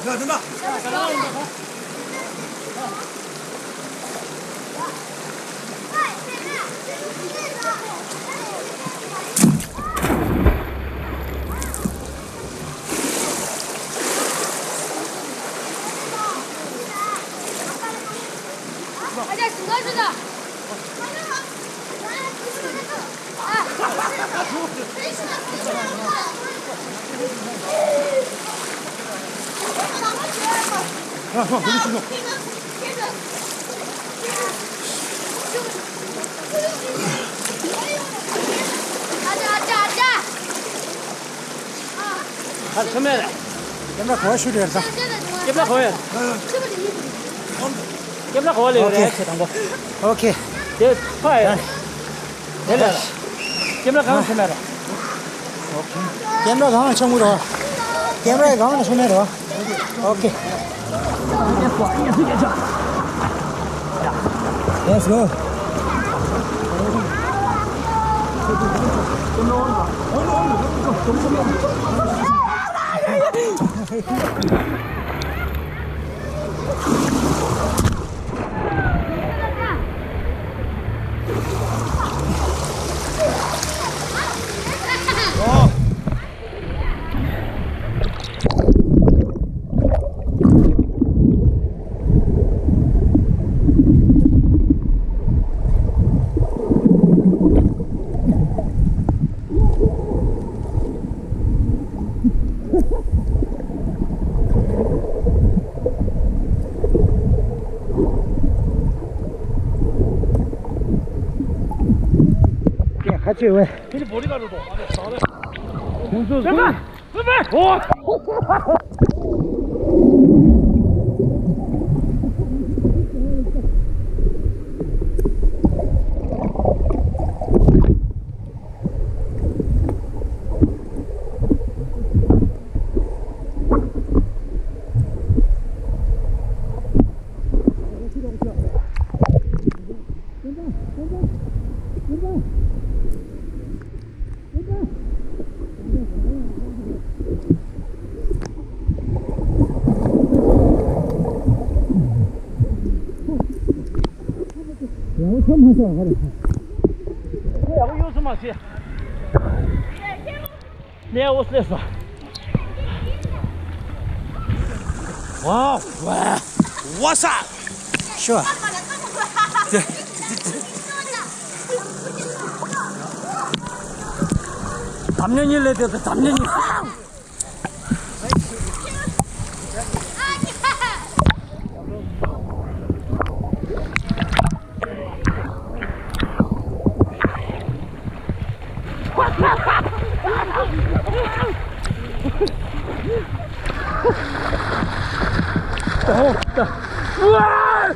야, 된다. 가자, 중간주다. 야, 형, 여기 주소. 아, 처음에 옛날 고아실이었다. 깨블라 거야. 깨블라 거야 오케이. 그래. 당고. 오케이. 제 파야. 내려. 깨블라 가면 처음에. 캠era 가면 청구로. 캠era에 가면 손해로. 오케이. Let's go. 같이 왜? 괜히 머리가루도 안에 싸네. 공수 잠깐. 오. 야구 처음 해서 그래. 야구 요즘 맛이야. 내가 옷 냈어. 와, 와, 와사. 쉬워. 담년이 내려도 담년이. 우와!